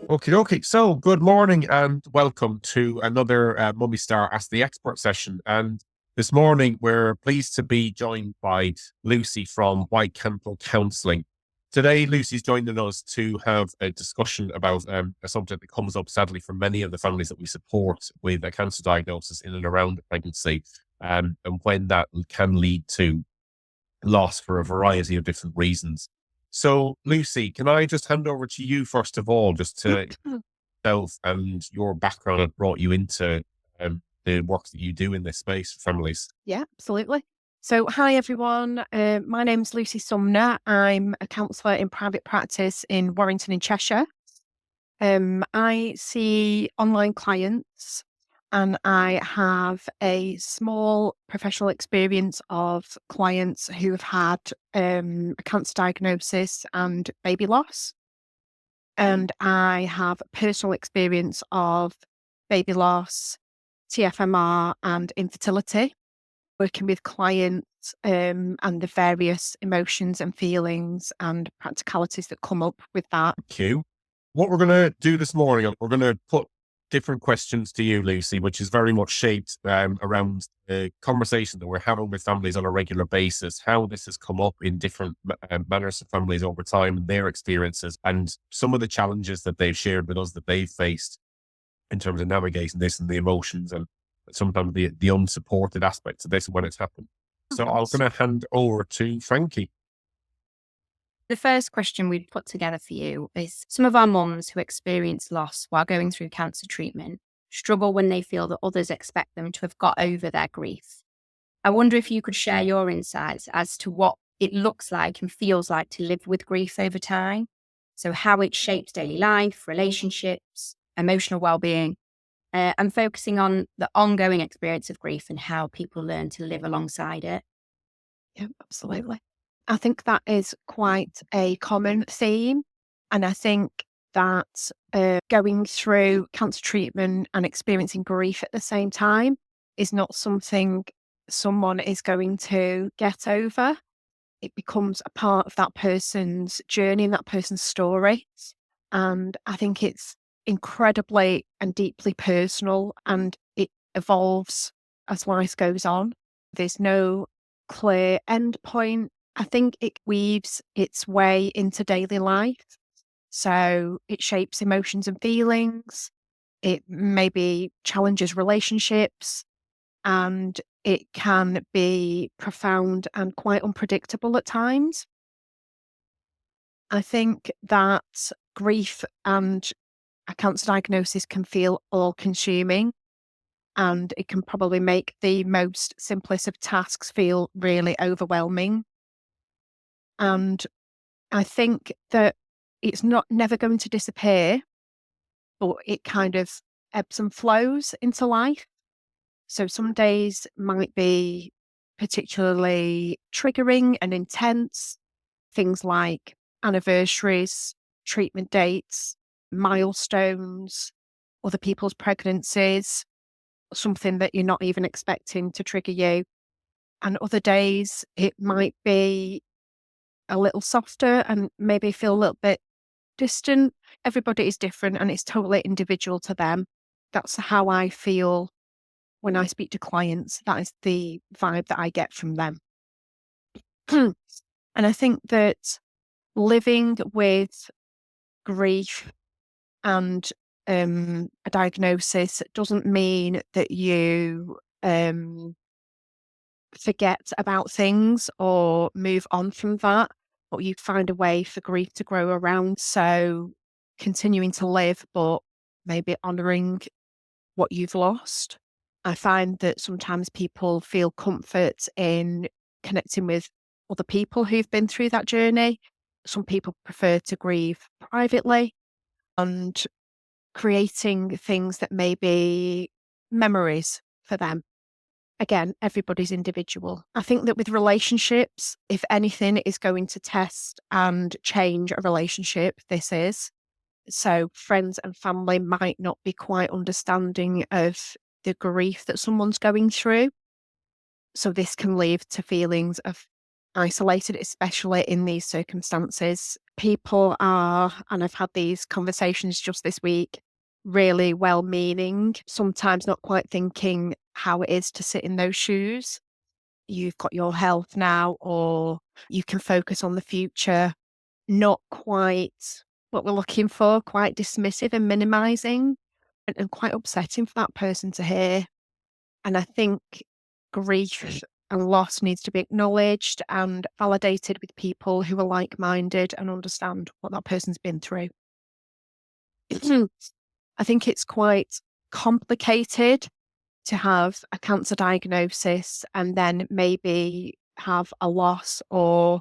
Okay, okay. So, good morning and welcome to another Mummy Star Ask the Expert session. And this morning, we're pleased to be joined by Lucy from White Candle Counselling. Today, Lucy's joining us to have a discussion about a subject that comes up sadly for many of the families that we support with a cancer diagnosis in and around pregnancy, and when that can lead to loss for a variety of different reasons. So, Lucy, can I just hand over to you first of all, just to self and your background that brought you into the work that you do in this space for families? Yeah, absolutely. So, hi everyone. My name's Lucy Sumner. I'm a counsellor in private practice in Warrington in Cheshire. I see online clients and I have a small professional experience of clients who have had a cancer diagnosis and baby loss. And I have personal experience of baby loss, TFMR, and infertility, working with clients and the various emotions and feelings and practicalities that come up with that. Thank you. What we're going to do this morning, we're going to put different questions to you, Lucy, which is very much shaped around the conversation that we're having with families on a regular basis, how this has come up in different manners of families over time and their experiences, and some of the challenges that they've shared with us that they've faced in terms of navigating this and the emotions and sometimes the unsupported aspects of this when it's happened. So I'm going to hand over to Frankie. The first question we'd put together for you is some of our mums who experience loss while going through cancer treatment struggle when they feel that others expect them to have got over their grief. I wonder if you could share your insights as to what it looks like and feels like to live with grief over time. So how it shapes daily life, relationships, emotional well-being, and focusing on the ongoing experience of grief and how people learn to live alongside it. Yeah, absolutely. I think that is quite a common theme. And I think that going through cancer treatment and experiencing grief at the same time is not something someone is going to get over. It becomes a part of that person's journey and that person's story. And I think it's incredibly and deeply personal and it evolves as life goes on. There's no clear end point. I think it weaves its way into daily life. So it shapes emotions and feelings. It maybe challenges relationships and it can be profound and quite unpredictable at times. I think that grief and a cancer diagnosis can feel all consuming and it can probably make the most simplest of tasks feel really overwhelming. And I think that it's not never going to disappear, but it kind of ebbs and flows into life. So some days might be particularly triggering and intense, things like anniversaries, treatment dates, milestones, other people's pregnancies, something that you're not even expecting to trigger you. And other days it might be a little softer and maybe feel a little bit distant. Everybody is different and it's totally individual to them. That's how I feel when I speak to clients. That is the vibe that I get from them. And I think that living with grief and a diagnosis doesn't mean that you forget about things or move on from that, but you find a way for grief to grow around. So continuing to live, but maybe honouring what you've lost. I find that sometimes people feel comfort in connecting with other people who've been through that journey. Some people prefer to grieve privately and creating things that may be memories for them. Again, everybody's individual. I think that with relationships, if anything is going to test and change a relationship, this is. So friends and family might not be quite understanding of the grief that someone's going through. So this can lead to feelings of isolated, especially in these circumstances. people are, and I've had these conversations just this week, really well-meaning, sometimes not quite thinking how it is to sit in those shoes. You've got your health now, or you can focus on the future, not quite what we're looking for, quite dismissive and minimizing, and quite upsetting for that person to hear. And I think grief and loss needs to be acknowledged and validated with people who are like-minded and understand what that person's been through. I think it's quite complicated to have a cancer diagnosis and then maybe have a loss or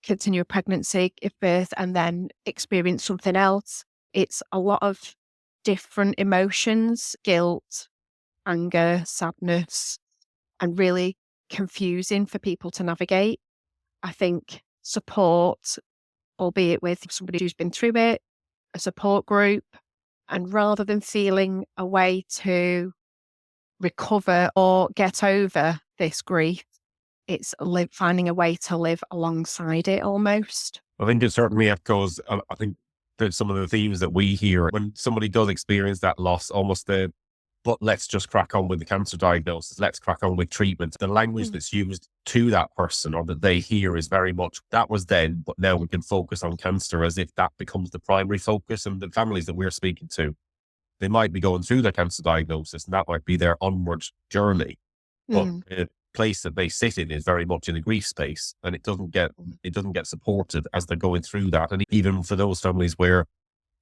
continue a pregnancy, give birth, and then experience something else. It's a lot of different emotions, guilt, anger, sadness, and really confusing for people to navigate. I think support, albeit with somebody who's been through it, a support group, and rather than feeling a way to recover or get over this grief, it's finding a way to live alongside it almost. I think it certainly echoes, I think, some of the themes that we hear when somebody does experience that loss, almost but let's just crack on with the cancer diagnosis, let's crack on with treatment. The language that's used to that person or that they hear is very much, that was then, but now we can focus on cancer, as if that becomes the primary focus. And the families that we're speaking to, they might be going through their cancer diagnosis and that might be their onward journey. But the place that they sit in is very much in a grief space, and it doesn't get supported as they're going through that. And even for those families where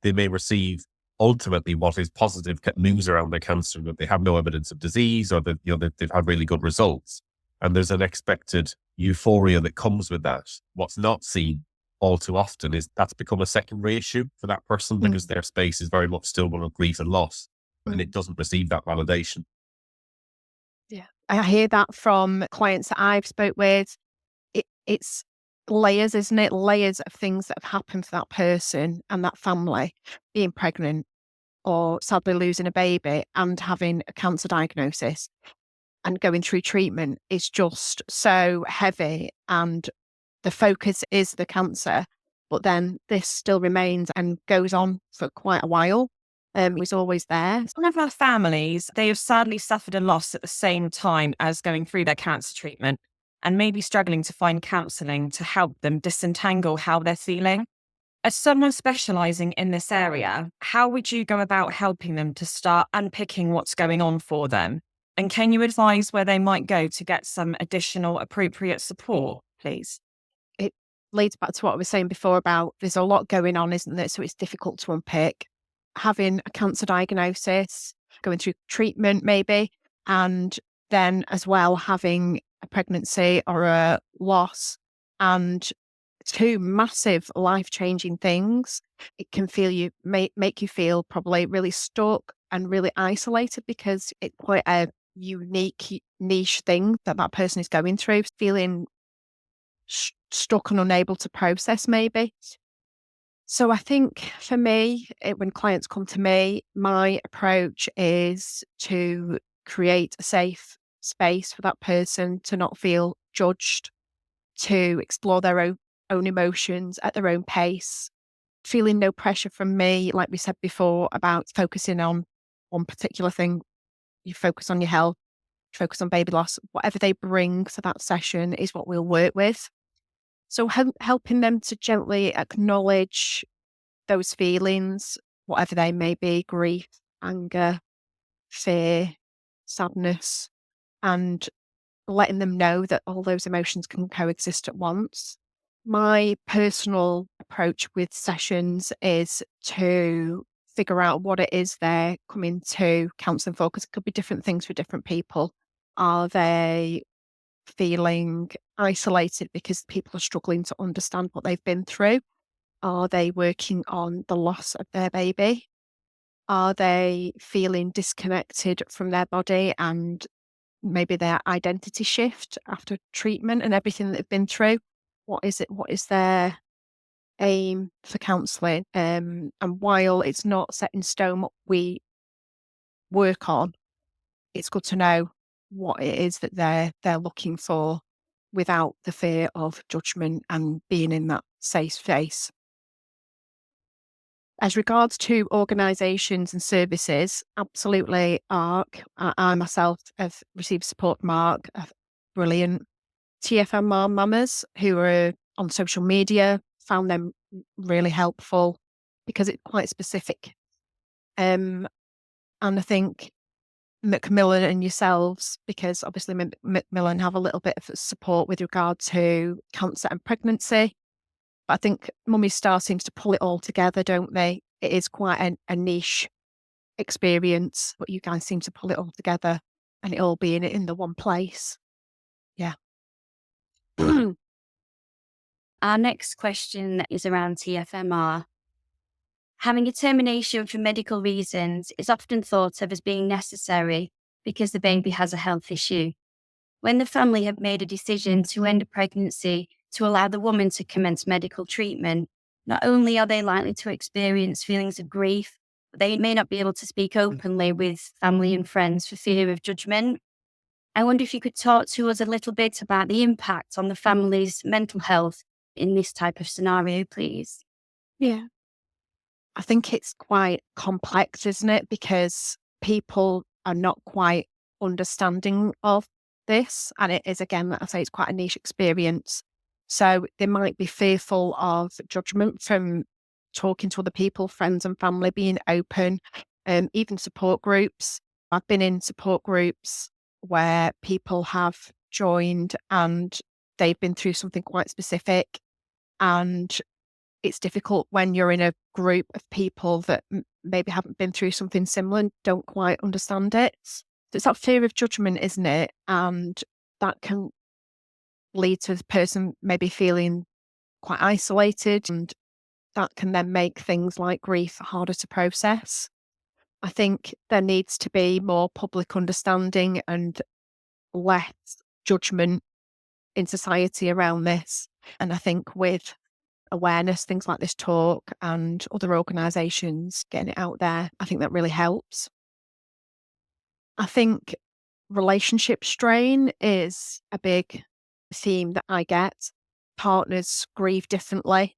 they may receive ultimately what is positive news around their cancer, that they have no evidence of disease, or that they've had really good results, and there's an expected euphoria that comes with that. What's not seen all too often is that's become a secondary issue for that person, because their space is very much still one of grief and loss, and it doesn't receive that validation. Yeah, I hear that from clients that I've spoke with. It's layers, isn't it? Layers of things that have happened for that person and that family, being pregnant or sadly losing a baby and having a cancer diagnosis and going through treatment is just so heavy, and the focus is the cancer, but then this still remains and goes on for quite a while. It's always there. Some of our families, they have sadly suffered a loss at the same time as going through their cancer treatment and maybe struggling to find counselling to help them disentangle how they're feeling. As someone specialising in this area, how would you go about helping them to start unpicking what's going on for them? And can you advise where they might go to get some additional appropriate support, please? It leads back to what I was saying before about there's a lot going on, isn't there? So it's difficult to unpick. Having a cancer diagnosis, going through treatment maybe, and then as well having a pregnancy or a loss, and two massive life-changing things. It can make you feel probably really stuck and really isolated, because it's quite a unique niche thing that person is going through, feeling stuck and unable to process maybe. So I think for me, when clients come to me, my approach is to create a safe space for that person to not feel judged, to explore their own emotions at their own pace, feeling no pressure from me, like we said before, about focusing on one particular thing. You focus on your health, focus on baby loss, whatever they bring to that session is what we'll work with. So helping them to gently acknowledge those feelings, whatever they may be, grief, anger, fear, sadness, and letting them know that all those emotions can coexist at once. My personal approach with sessions is to figure out what it is they're coming to counselling for, because it could be different things for different people. Are they feeling isolated because people are struggling to understand what they've been through? Are they working on the loss of their baby? Are they feeling disconnected from their body and maybe their identity shift after treatment and everything that they've been through? What is it? What is their aim for counselling? And while it's not set in stone what we work on, it's good to know what it is that they're looking for without the fear of judgment and being in that safe space. As regards to organisations and services, absolutely ARC. I myself have received support from ARC, brilliant. TMFR mamas who are on social media, found them really helpful because it's quite specific. And I think Macmillan and yourselves, because obviously Macmillan have a little bit of support with regard to cancer and pregnancy. But I think Mummy Star seems to pull it all together, don't they? It is quite a niche experience, but you guys seem to pull it all together and it all being in the one place. Yeah. Our next question is around TFMR. Having a termination for medical reasons is often thought of as being necessary because the baby has a health issue. When the family have made a decision to end a pregnancy to allow the woman to commence medical treatment, not only are they likely to experience feelings of grief, but they may not be able to speak openly with family and friends for fear of judgment. I wonder if you could talk to us a little bit about the impact on the family's mental health in this type of scenario, please. Yeah. I think it's quite complex, isn't it? Because people are not quite understanding of this. And it is, again, like I say, it's quite a niche experience. So they might be fearful of judgment from talking to other people, friends and family, being open, even support groups. I've been in support groups where people have joined and they've been through something quite specific. And it's difficult when you're in a group of people that maybe haven't been through something similar and don't quite understand it. So it's that fear of judgment, isn't it? And that can lead to the person maybe feeling quite isolated, and that can then make things like grief harder to process. I think there needs to be more public understanding and less judgment in society around this. And I think with awareness, things like this talk and other organisations getting it out there, I think that really helps. I think relationship strain is a big theme that I get. Partners grieve differently.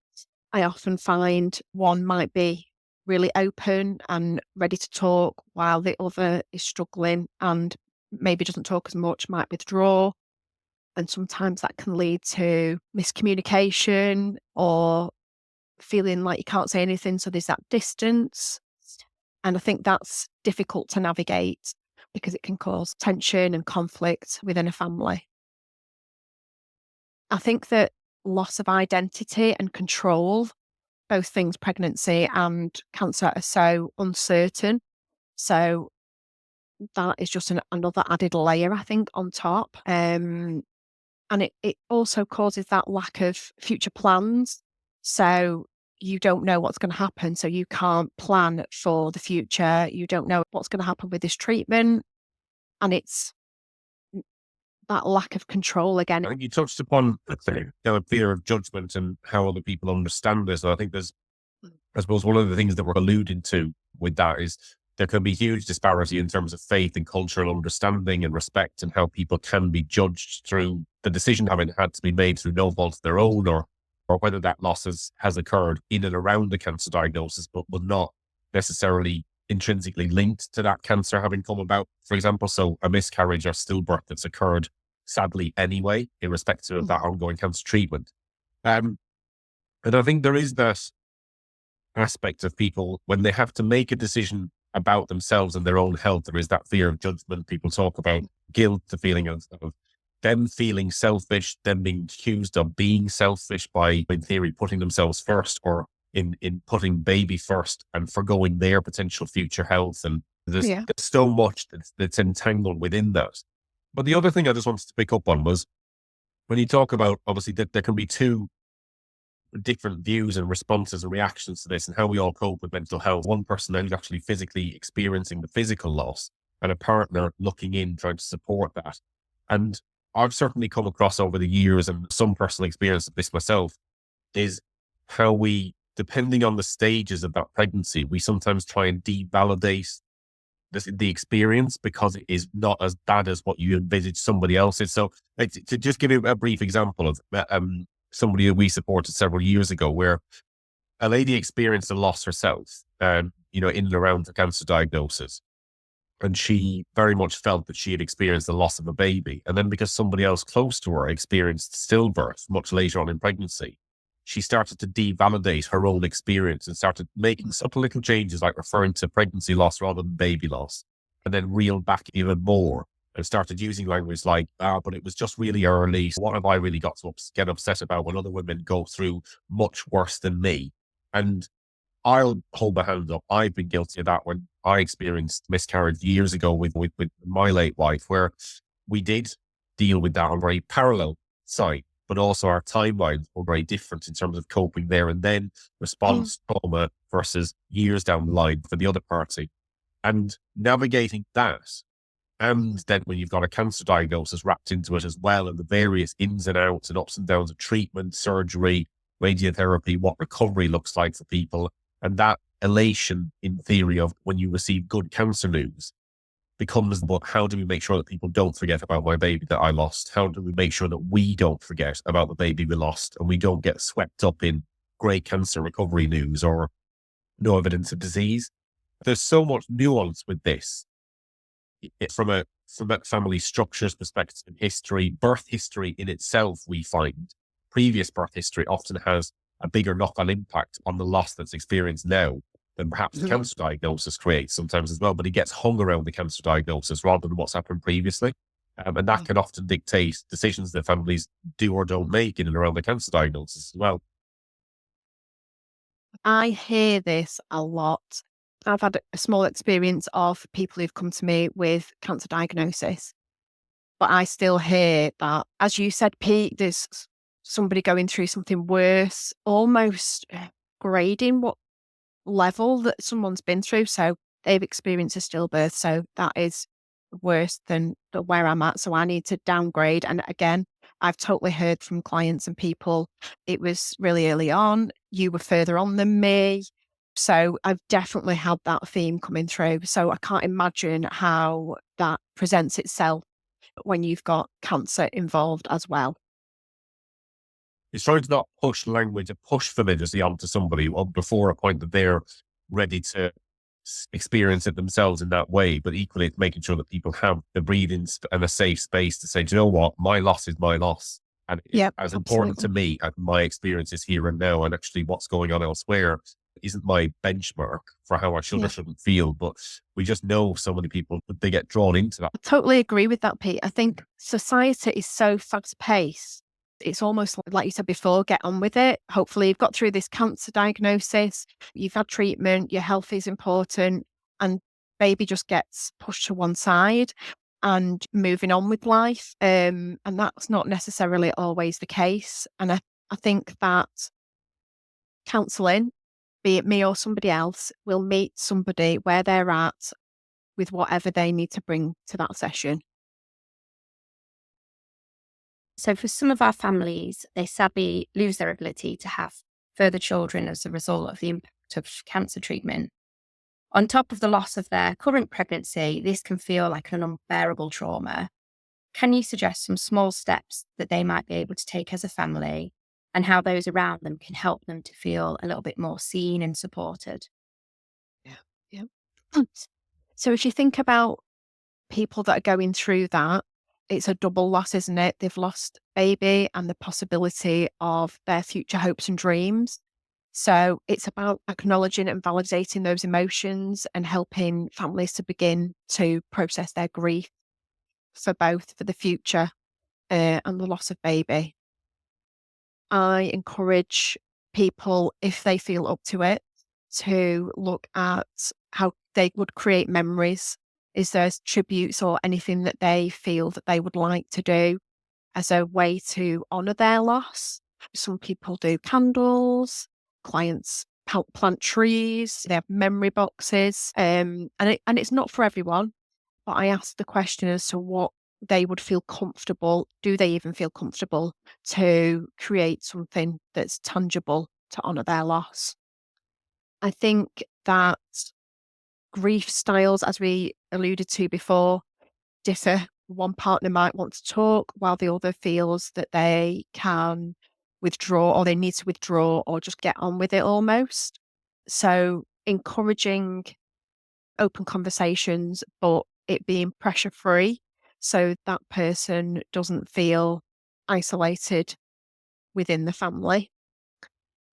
I often find one might be really open and ready to talk while the other is struggling and maybe doesn't talk as much, might withdraw. And sometimes that can lead to miscommunication or feeling like you can't say anything, so there's that distance. And I think that's difficult to navigate because it can cause tension and conflict within a family. I think that loss of identity and control, both things pregnancy and cancer, are so uncertain. So that is just another added layer, I think, on top. And it also causes that lack of future plans. So you don't know what's going to happen. So you can't plan for the future. You don't know what's going to happen with this treatment. And it's that lack of control again. I think you touched upon the fear of judgment and how other people understand this. And I think I suppose one of the things that we're alluding to with that is there can be huge disparity in terms of faith and cultural understanding and respect, and how people can be judged through the decision having had to be made through no fault of their own, or whether that loss has occurred in and around the cancer diagnosis, but was not necessarily intrinsically linked to that cancer having come about, for example. So a miscarriage or stillbirth that's occurred sadly anyway, irrespective of that ongoing cancer treatment. And I think there is that aspect of people when they have to make a decision about themselves and their own health. There is that fear of judgment. People talk about guilt, the feeling of them feeling selfish, them being accused of being selfish by, in theory, putting themselves first, or in putting baby first and forgoing their potential future health. And there's so much that's entangled within that. But the other thing I just wanted to pick up on was when you talk about, obviously, that there can be two different views and responses and reactions to this and how we all cope with mental health. One person is actually physically experiencing the physical loss, and a partner looking in, trying to support that. And I've certainly come across over the years, and some personal experience of this myself, is how we, depending on the stages of that pregnancy, we sometimes try and devalidate the experience because it is not as bad as what you envisage somebody else's. So to just give you a brief example of somebody that we supported several years ago, where a lady experienced a loss herself, in and around the cancer diagnosis. And she very much felt that she had experienced the loss of a baby. And then because somebody else close to her experienced stillbirth much later on in pregnancy, she started to devalidate her own experience and started making subtle little changes like referring to pregnancy loss rather than baby loss, and then reeled back even more and started using language like, but it was just really early. So what have I really got to get upset about when other women go through much worse than me? And I'll hold my hand up. I've been guilty of that when I experienced miscarriage years ago with my late wife, where we did deal with that on a very parallel side, but also our timelines were very different in terms of coping there and then, response trauma versus years down the line for the other party. And navigating that, and then when you've got a cancer diagnosis wrapped into it as well, and the various ins and outs and ups and downs of treatment, surgery, radiotherapy, what recovery looks like for people, and that elation in theory of when you receive good cancer news becomes, but how do we make sure that people don't forget about my baby that I lost? How do we make sure that we don't forget about the baby we lost and we don't get swept up in great cancer recovery news or no evidence of disease? There's so much nuance with this. From a family structures perspective and history, birth history in itself, we find previous birth history often has a bigger knock-on impact on the loss that's experienced now than perhaps the cancer diagnosis creates sometimes as well. But it gets hung around the cancer diagnosis rather than what's happened previously. And that can often dictate decisions that families do or don't make in and around the cancer diagnosis as well. I hear this a lot. I've had a small experience of people who've come to me with cancer diagnosis, but I still hear that, as you said, Pete, there's somebody going through something worse, almost grading what level that someone's been through. So they've experienced a stillbirth, so that is worse than where I'm at. So I need to downgrade. And again, I've totally heard from clients and people, it was really early on, you were further on than me. So I've definitely had that theme coming through. So I can't imagine how that presents itself when you've got cancer involved as well. It's trying to not push language and push validity onto somebody before a point that they're ready to experience it themselves in that way. But equally, it's making sure that people have the breathing and a safe space to say, do you know what? My loss is my loss. And it's as important to me as my experiences here and now. And actually what's going on elsewhere isn't my benchmark for how I should or shouldn't feel. But we just know so many people, they get drawn into that. I totally agree with that, Pete. I think society is so fast paced. It's almost like you said before, get on with it. Hopefully you've got through this cancer diagnosis, you've had treatment, your health is important, and baby just gets pushed to one side and moving on with life. And that's not necessarily always the case. And I think that counselling, be it me or somebody else, will meet somebody where they're at with whatever they need to bring to that session. So for some of our families, they sadly lose their ability to have further children as a result of the impact of cancer treatment. On top of the loss of their current pregnancy, this can feel like an unbearable trauma. Can you suggest some small steps that they might be able to take as a family and how those around them can help them to feel a little bit more seen and supported? Yeah. So if you think about people that are going through that, it's a double loss, isn't it? They've lost baby and the possibility of their future hopes and dreams. So it's about acknowledging and validating those emotions and helping families to begin to process their grief for both for the future and the loss of baby. I encourage people, if they feel up to it, to look at how they would create memories. Is there tributes or anything that they feel that they would like to do as a way to honour their loss? Some people do candles, clients plant trees, they have memory boxes, and it's not for everyone, but I ask the question as to what they would feel comfortable, do they even feel comfortable to create something that's tangible to honour their loss? I think that grief styles, as we alluded to before, differ. One partner might want to talk while the other feels that they can withdraw, or they need to withdraw or just get on with it almost. So encouraging open conversations, but it being pressure free so that person doesn't feel isolated within the family.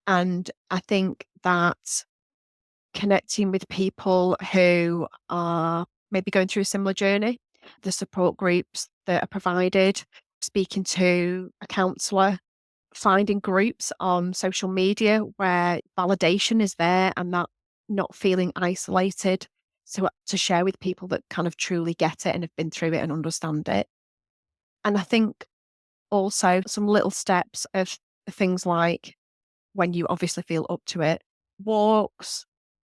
And I think that connecting with people who are maybe going through a similar journey, the support groups that are provided, speaking to a counsellor, finding groups on social media where validation is there and that not feeling isolated, to share with people that kind of truly get it and have been through it and understand it. And I think also some little steps of things like, when you obviously feel up to it, walks,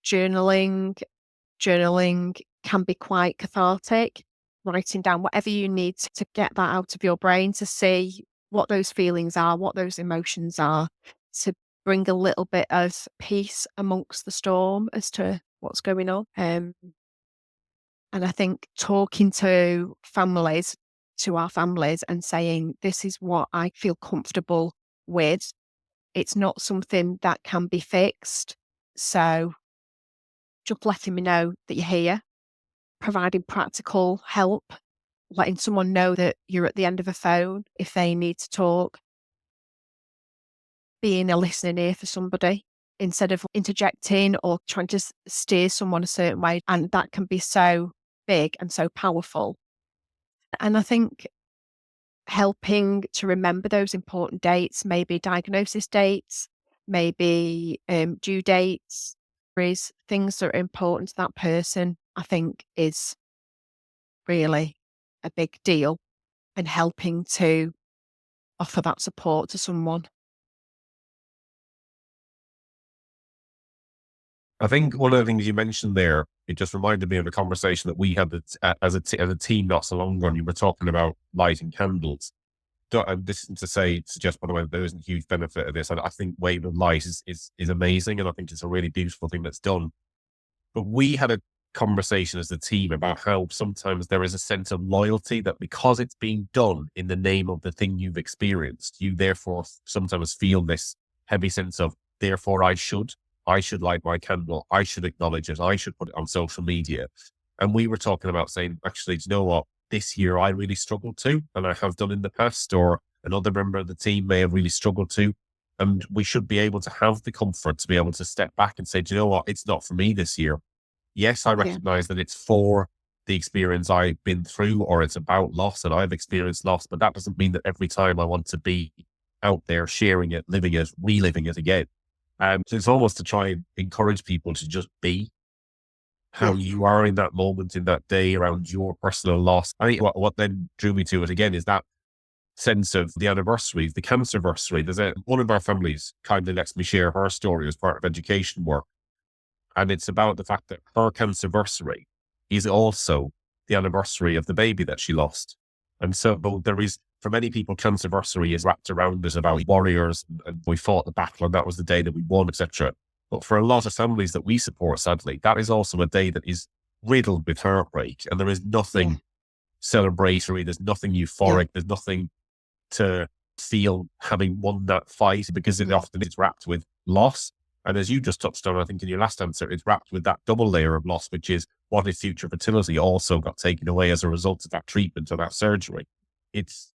journaling. Journaling can be quite cathartic, writing down whatever you need to get that out of your brain, to see what those feelings are, what those emotions are, to bring a little bit of peace amongst the storm as to what's going on. And I think talking to our families and saying, this is what I feel comfortable with. It's not something that can be fixed. So just letting me know that you're here, providing practical help, letting someone know that you're at the end of a phone if they need to talk, being a listening ear for somebody instead of interjecting or trying to steer someone a certain way. And that can be so big and so powerful. And I think helping to remember those important dates, maybe diagnosis dates, maybe due dates, is things that are important to that person, I think is really a big deal, and helping to offer that support to someone. I think one of the things you mentioned there, it just reminded me of a conversation that we had as a team not so long ago. And you were talking about lighting candles. This isn't to suggest, by the way, there isn't a huge benefit of this. I think wave of light is amazing, and I think it's a really beautiful thing that's done. But we had a conversation as a team about how sometimes there is a sense of loyalty that because it's being done in the name of the thing you've experienced, you therefore sometimes feel this heavy sense of, therefore I should light my candle. I should acknowledge it. I should put it on social media. And we were talking about saying, actually, do you know what? This year I really struggled to, and I have done in the past, or another member of the team may have really struggled to. And we should be able to have the comfort to be able to step back and say, do you know what? It's not for me this year. Yes, I recognize that it's for the experience I've been through, or it's about loss and I've experienced loss, but that doesn't mean that every time I want to be out there sharing it, living it, reliving it again. So it's almost to try and encourage people to just be how you are in that moment, in that day, around your personal loss. I think what then drew me to it again is that sense of the anniversaries, the cancerversary. One of our families kindly lets me share her story as part of education work. And it's about the fact that her cancerversary is also the anniversary of the baby that she lost. And so there is, for many people, cancerversary is wrapped around us about warriors and we fought the battle and that was the day that we won, etc. But for a lot of families that we support, sadly, that is also a day that is riddled with heartbreak, and there is nothing celebratory, there's nothing euphoric, there's nothing to feel having won that fight, because it often is wrapped with loss. And as you just touched on, I think in your last answer, it's wrapped with that double layer of loss, which is, what if future fertility also got taken away as a result of that treatment or that surgery? It's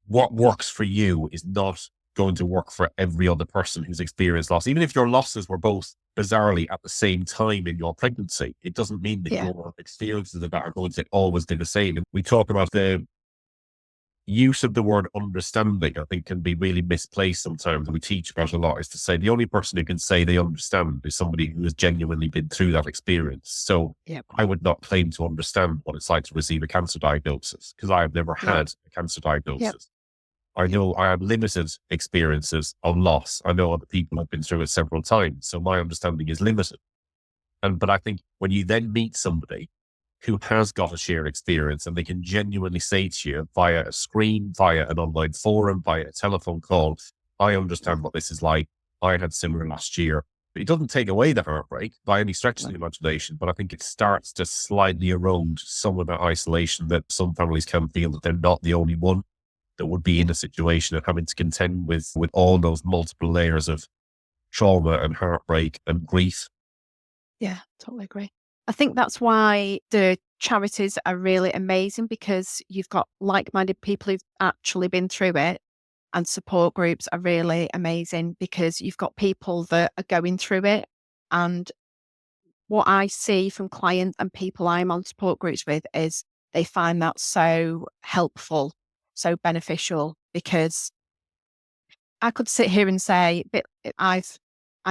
what works for you is not going to work for every other person who's experienced loss. Even if your losses were both bizarrely at the same time in your pregnancy, it doesn't mean that your experiences of that are going to always be the same. And we talk about the use of the word understanding, I think, can be really misplaced sometimes. And we teach about a lot, is to say the only person who can say they understand is somebody who has genuinely been through that experience. So I would not claim to understand what it's like to receive a cancer diagnosis, because I have never had a cancer diagnosis. I know I have limited experiences of loss. I know other people have been through it several times, so my understanding is limited. But I think when you then meet somebody who has got a shared experience and they can genuinely say to you via a screen, via an online forum, via a telephone call, I understand what this is like. I had similar last year. But it doesn't take away the heartbreak by any stretch of the imagination, but I think it starts to slightly erode some of that isolation that some families can feel, that they're not the only one that would be in a situation of having to contend with all those multiple layers of trauma and heartbreak and grief. Yeah, totally agree. I think that's why the charities are really amazing, because you've got like-minded people who've actually been through it, and support groups are really amazing because you've got people that are going through it. And what I see from clients and people I'm on support groups with is they find that so helpful, so beneficial, because I could sit here and say, but I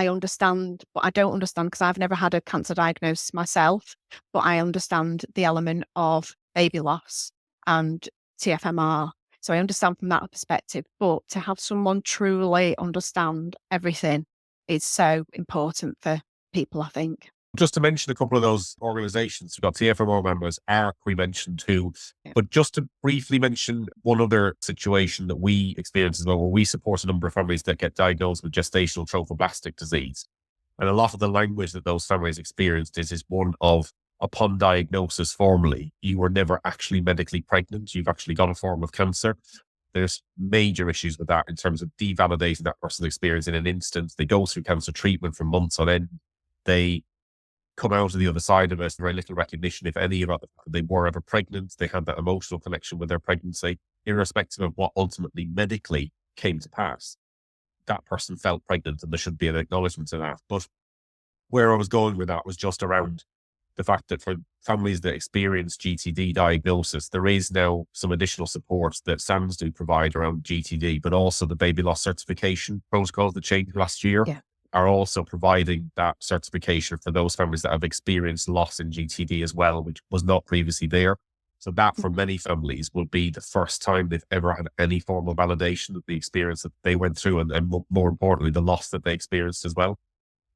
understand, but I don't understand because I've never had a cancer diagnosis myself, but I understand the element of baby loss and TFMR. So I understand from that perspective, but to have someone truly understand everything is so important for people, I think. Just to mention a couple of those organizations, we've got TFMR members, ARC we mentioned too, Yeah. but just to briefly mention one other situation that we experience as well, where we support a number of families that get diagnosed with gestational trophoblastic disease. And a lot of the language that those families experienced is one of, upon diagnosis formally, you were never actually medically pregnant. You've actually got a form of cancer. There's major issues with that in terms of devalidating that person's experience in an instant. They go through cancer treatment for months on end. They come out of the other side of it, very little recognition, if any, about the fact that they were ever pregnant. They had that emotional connection with their pregnancy, irrespective of what ultimately medically came to pass. That person felt pregnant and there should be an acknowledgement of that. But where I was going with that was just around the fact that for families that experience GTD diagnosis, there is now some additional support that SAMS do provide around GTD, but also the baby loss certification protocols that changed last year Yeah. are also providing that certification for those families that have experienced loss in GTD as well, which was not previously there. So that for many families will be the first time they've ever had any formal validation of the experience that they went through, and more importantly, the loss that they experienced as well.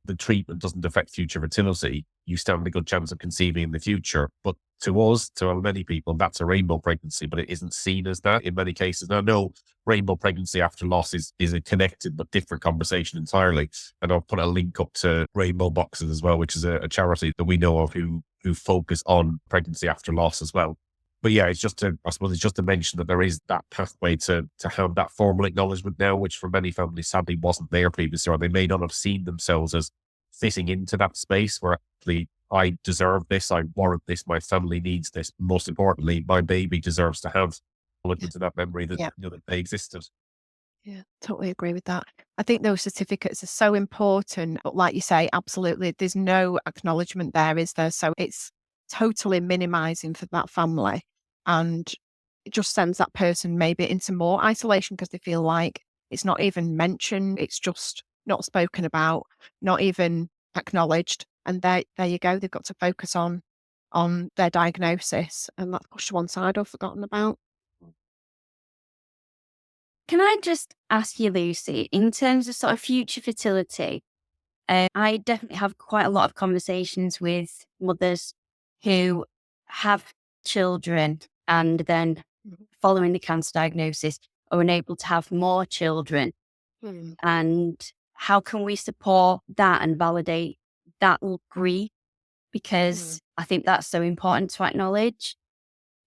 The treatment doesn't affect future fertility. You stand a good chance of conceiving in the future. But to us, to many people, that's a rainbow pregnancy, but it isn't seen as that in many cases. Now, no, rainbow pregnancy after loss is a connected but different conversation entirely. And I'll put a link up to Rainbow Boxes as well, which is a charity that we know of who focus on pregnancy after loss as well. But yeah, it's just to mention that there is that pathway to have that formal acknowledgement now, which for many families sadly wasn't there previously, or they may not have seen themselves as fitting into that space where actually I deserve this, I warrant this, my family needs this. Most importantly, my baby deserves to have acknowledgement of that memory that, Yeah. that they existed. Yeah, totally agree with that. I think those certificates are so important, but like you say, absolutely, there's no acknowledgement there, is there? So it's totally minimizing for that family, and it just sends that person maybe into more isolation because they feel like it's not even mentioned, it's just not spoken about, not even acknowledged. And there you go, they've got to focus on their diagnosis, and that's pushed to one side or forgotten about. Can I just ask you, Lucy, in terms of sort of future fertility, I definitely have quite a lot of conversations with mothers who have children and then following the cancer diagnosis are unable to have more children. Mm. And how can we support that and validate that grief? Because I think that's so important to acknowledge.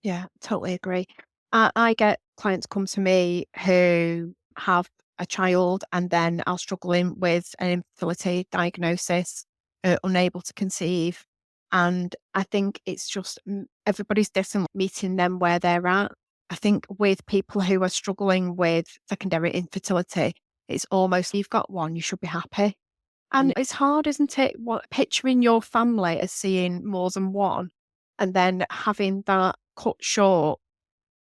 Yeah, totally agree. I get clients come to me who have a child and then are struggling with an infertility diagnosis, unable to conceive. And I think it's just everybody's different, meeting them where they're at. I think with people who are struggling with secondary infertility, it's almost you've got one, you should be happy. And it's hard, isn't it? Picturing your family as seeing more than one and then having that cut short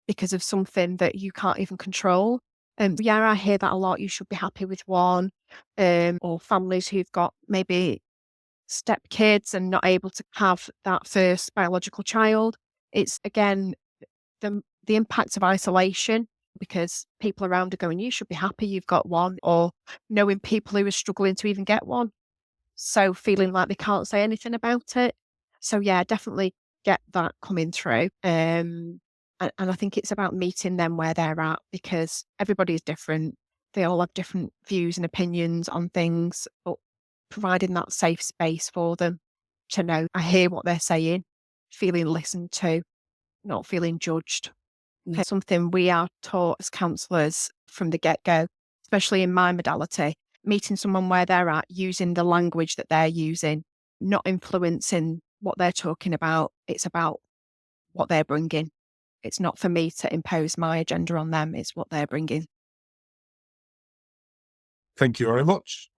because of something that you can't even control. Yeah, I hear that a lot. You should be happy with one. Or families who've got maybe step kids and not able to have that first biological child. It's again the impact of isolation, because people around are going, you should be happy you've got one, or knowing people who are struggling to even get one. So feeling like they can't say anything about it. So yeah, definitely get that coming through. And I think it's about meeting them where they're at, because everybody is different. They all have different views and opinions on things, but providing that safe space for them to know I hear what they're saying, feeling listened to, not feeling judged. It's something we are taught as counsellors from the get-go, especially in my modality, meeting someone where they're at, using the language that they're using, not influencing what they're talking about. It's about what they're bringing. It's not for me to impose my agenda on them. It's what they're bringing. Thank you very much.